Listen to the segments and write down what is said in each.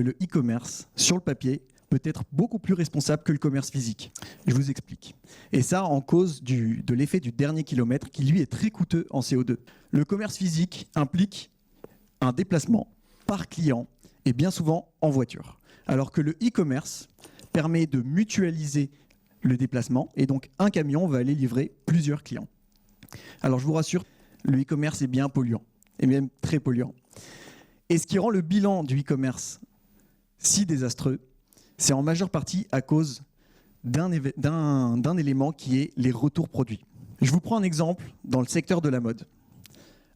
Le e-commerce, sur le papier, peut être beaucoup plus responsable que le commerce physique. Je vous explique. Et ça en cause de l'effet du dernier kilomètre qui, lui, est très coûteux en CO2. Le commerce physique implique un déplacement par client et bien souvent en voiture. Alors que le e-commerce permet de mutualiser le déplacement et donc un camion va aller livrer plusieurs clients. Alors je vous rassure, le e-commerce est bien polluant et même très polluant. Et ce qui rend le bilan du e-commerce si désastreux, c'est en majeure partie à cause d'un élément qui est les retours produits. Je vous prends un exemple dans le secteur de la mode.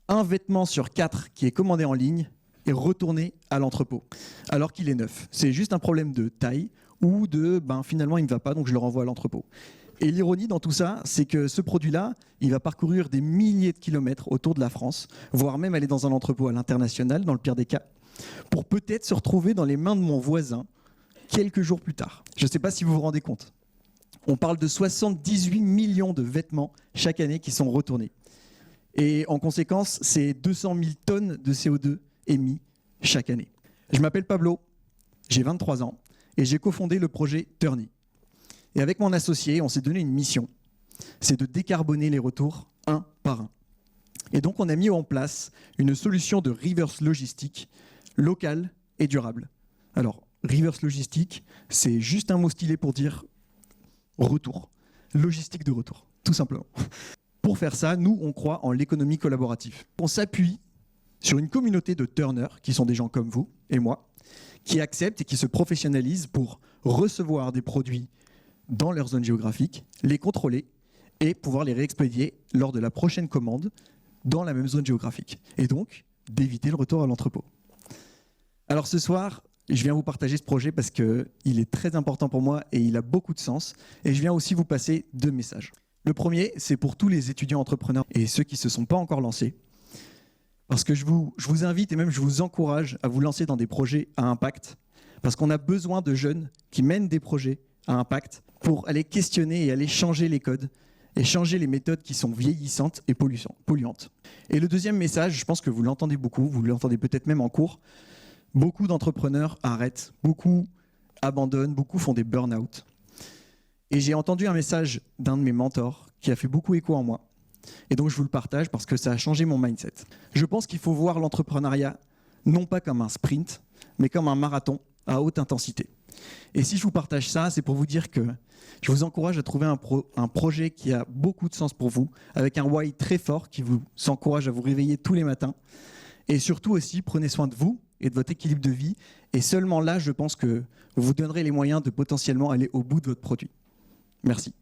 Un vêtement sur 4 qui est commandé en ligne est retourné à l'entrepôt, alors qu'il est neuf. C'est juste un problème de taille ou de finalement il ne va pas, donc je le renvoie à l'entrepôt. Et l'ironie dans tout ça, c'est que ce produit-là, il va parcourir des milliers de kilomètres autour de la France, voire même aller dans un entrepôt à l'international, dans le pire des cas, pour peut-être se retrouver dans les mains de mon voisin quelques jours plus tard. Je ne sais pas si vous vous rendez compte. On parle de 78 millions de vêtements chaque année qui sont retournés. Et en conséquence, c'est 200 000 tonnes de CO2 émis chaque année. Je m'appelle Pablo, j'ai 23 ans et j'ai cofondé le projet Turny. Et avec mon associé, on s'est donné une mission, c'est de décarboner les retours un par un. Et donc on a mis en place une solution de reverse logistique locale et durable. Alors, reverse logistique, c'est juste un mot stylé pour dire retour, logistique de retour, tout simplement. Pour faire ça, nous, on croit en l'économie collaborative. On s'appuie sur une communauté de turners, qui sont des gens comme vous et moi, qui acceptent et qui se professionnalisent pour recevoir des produits dans leur zone géographique, les contrôler et pouvoir les réexpédier lors de la prochaine commande dans la même zone géographique. Et donc, d'éviter le retour à l'entrepôt. Alors ce soir, je viens vous partager ce projet parce qu'il est très important pour moi et il a beaucoup de sens. Et je viens aussi vous passer 2 messages. Le premier, c'est pour tous les étudiants entrepreneurs et ceux qui ne se sont pas encore lancés. Parce que je vous invite et même je vous encourage à vous lancer dans des projets à impact. Parce qu'on a besoin de jeunes qui mènent des projets à impact pour aller questionner et aller changer les codes et changer les méthodes qui sont vieillissantes et polluantes. Et le deuxième message, je pense que vous l'entendez beaucoup, vous l'entendez peut-être même en cours, beaucoup d'entrepreneurs arrêtent, beaucoup abandonnent, beaucoup font des burn-out. Et j'ai entendu un message d'un de mes mentors qui a fait beaucoup écho en moi. Et donc je vous le partage parce que ça a changé mon mindset. Je pense qu'il faut voir l'entrepreneuriat non pas comme un sprint, mais comme un marathon à haute intensité. Et si je vous partage ça, c'est pour vous dire que je vous encourage à trouver un projet qui a beaucoup de sens pour vous, avec un why très fort qui vous encourage à vous réveiller tous les matins. Et surtout aussi, prenez soin de vous et de votre équilibre de vie. Et seulement là, je pense que vous vous donnerez les moyens de potentiellement aller au bout de votre produit. Merci.